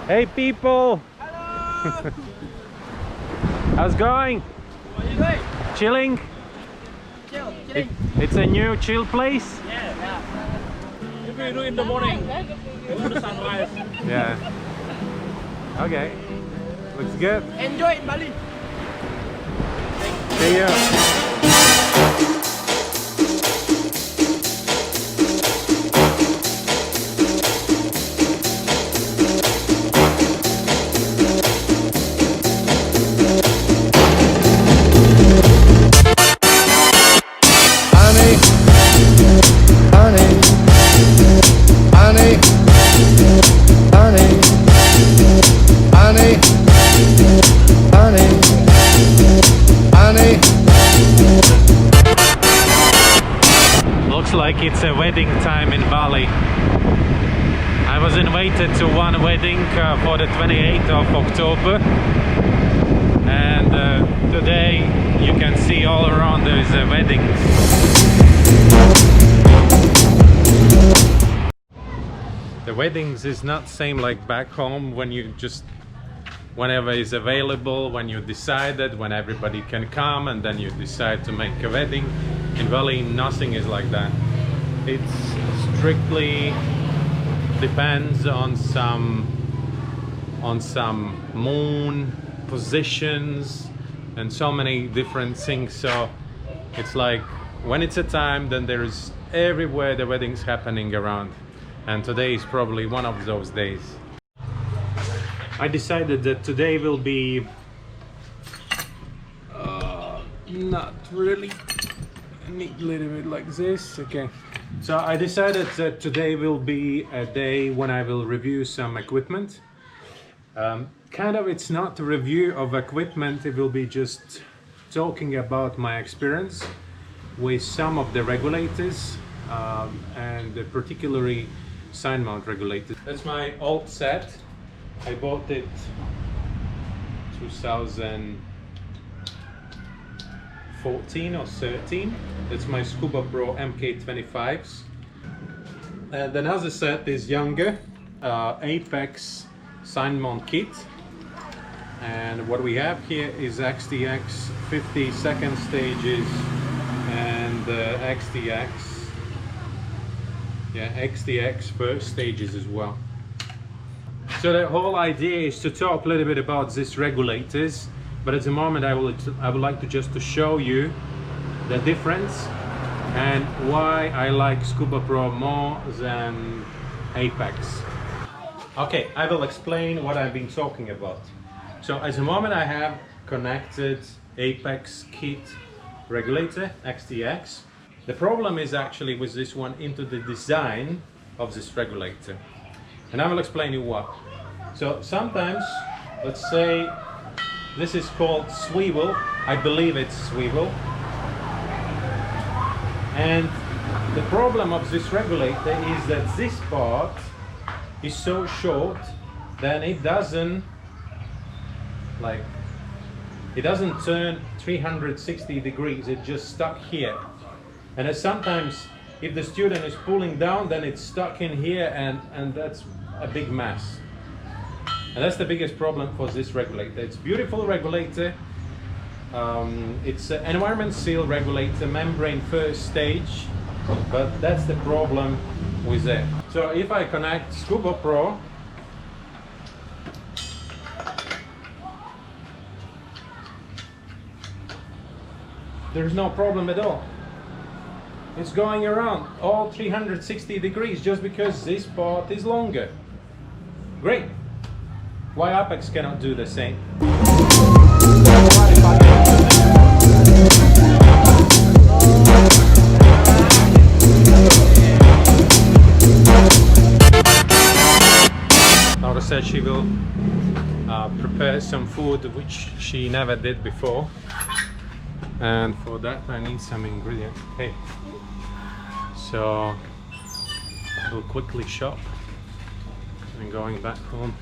Hey people! Hello! How's it going? What are you doing? Chilling? Chilling. It's a new chill place? Yeah. If we do in the morning, before the sunrise. Yeah. Okay. Looks good. Enjoy in Bali. See ya. Looks like it's a wedding time in Bali. I was invited to one wedding for the 28th of October, and today you can see all around there is a wedding. The weddings is not same like back home when you just whenever is available, when you decided, when everybody can come and then you decide to make a wedding. In Bali nothing is like that. It's strictly depends on some moon positions and so many different things. So it's like when it's a time, then there is everywhere the weddings happening around, and today is probably one of those days. I decided that today will be not really, I need a little bit like this. Okay, so I decided that today will be a day when I will review some equipment. Kind of, it's not a review of equipment, it will be just talking about my experience with some of the regulators, and particularly side mount regulators. That's my old set. I bought it 2014 or 13. That's my Scuba Pro MK25s. And another set is younger, Apex side mount kit. And what we have here is XTX 50 second stages and XTX first stages as well. So the whole idea is to talk a little bit about these regulators, but at the moment I would like to just to show you the difference and why I like Scuba Pro more than Apex. Okay, I will explain what I've been talking about. So at the moment I have connected Apex kit regulator XTX. The problem is actually with this one into the design of this regulator, and I will explain you what. So sometimes, let's say this is called swivel, I believe it's swivel, and the problem of this regulator is that this part is so short that it doesn't turn 360 degrees, it's just stuck here. And sometimes if the student is pulling down, then it's stuck in here, and that's a big mess. And that's the biggest problem for this regulator. It's a beautiful regulator. It's an environment seal regulator, membrane first stage, but that's the problem with it. So if I connect Scuba Pro, there's no problem at all. It's going around all 360 degrees just because this part is longer. Great. Why Apex cannot do the same? Laura said she will prepare some food which she never did before, and for that I need some ingredients. Hey, so we'll quickly shop and going back home.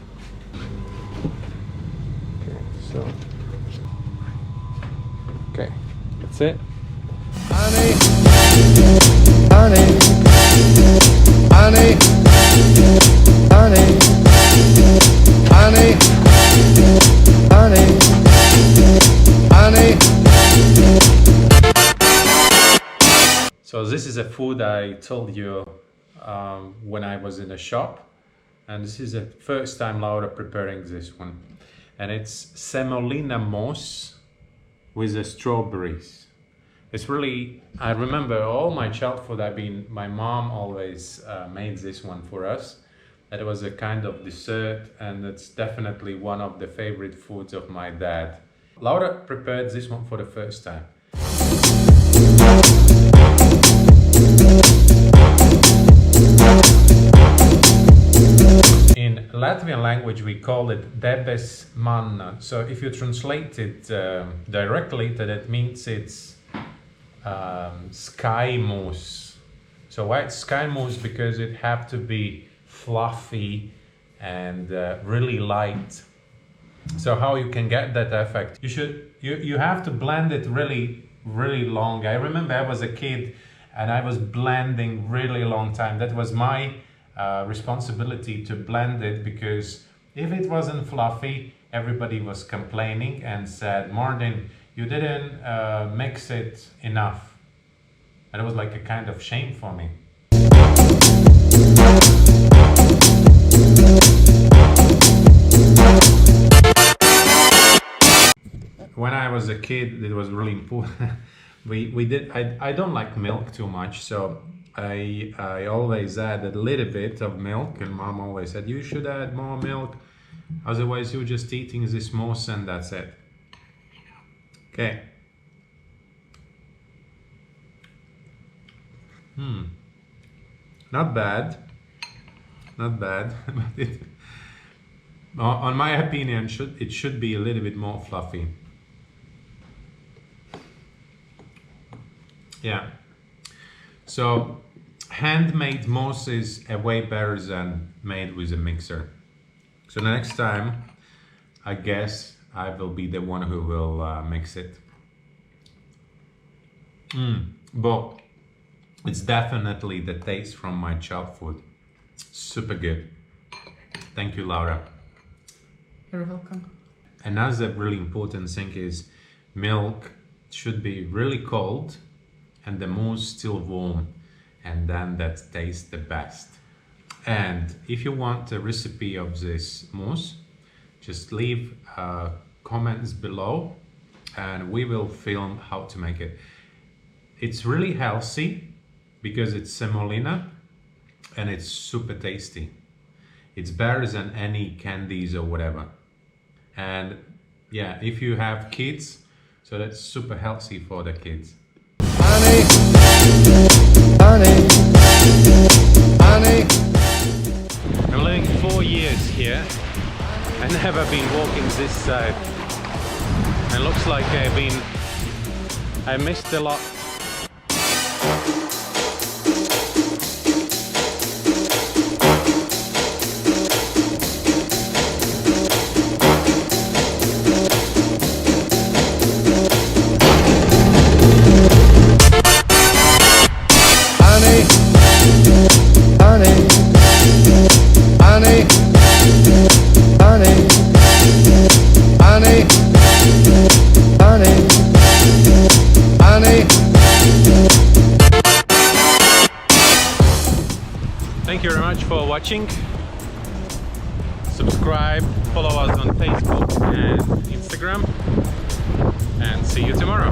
Okay, that's it. Honey, honey, honey, honey, a food I told you when I was in the shop, and this is the first time Laura preparing this one, and it's semolina mousse with the strawberries. It's really, I remember all my childhood, my mom always made this one for us. It was a kind of dessert, and it's definitely one of the favorite foods of my dad. Laura prepared this one for the first time. In Latvian language we call it debes manna. So if you translate it directly, that means it's sky mousse. So why it's sky mousse? Because it have to be fluffy and really light. So how you can get that effect? You have to blend it really long. I remember I was a kid and I was blending really long time. That was my responsibility to blend it, because if it wasn't fluffy, everybody was complaining and said, Martin, you didn't mix it enough. And it was like a kind of shame for me. When I was a kid, it was really important. I don't like milk too much, so I always add a little bit of milk, and mom always said, you should add more milk, otherwise you're just eating this mousse and that's it. Okay. Not bad. Not bad. But on my opinion, it should be a little bit more fluffy. Yeah. So handmade mousse is way better than made with a mixer. So the next time, I guess I will be the one who will mix it. But it's definitely the taste from my childhood. Super good. Thank you, Laura. You're welcome. Another really important thing is milk should be really cold and the mousse still warm, and then that tastes the best. And if you want a recipe of this mousse, just leave comments below and we will film how to make it. It's really healthy because it's semolina and it's super tasty. It's better than any candies or whatever. And yeah, if you have kids, so that's super healthy for the kids. Honey, honey, honey. I'm living 4 years here. I never been walking this side. It looks like I missed a lot. Thank you very much for watching. Subscribe, follow us on Facebook and Instagram, and see you tomorrow.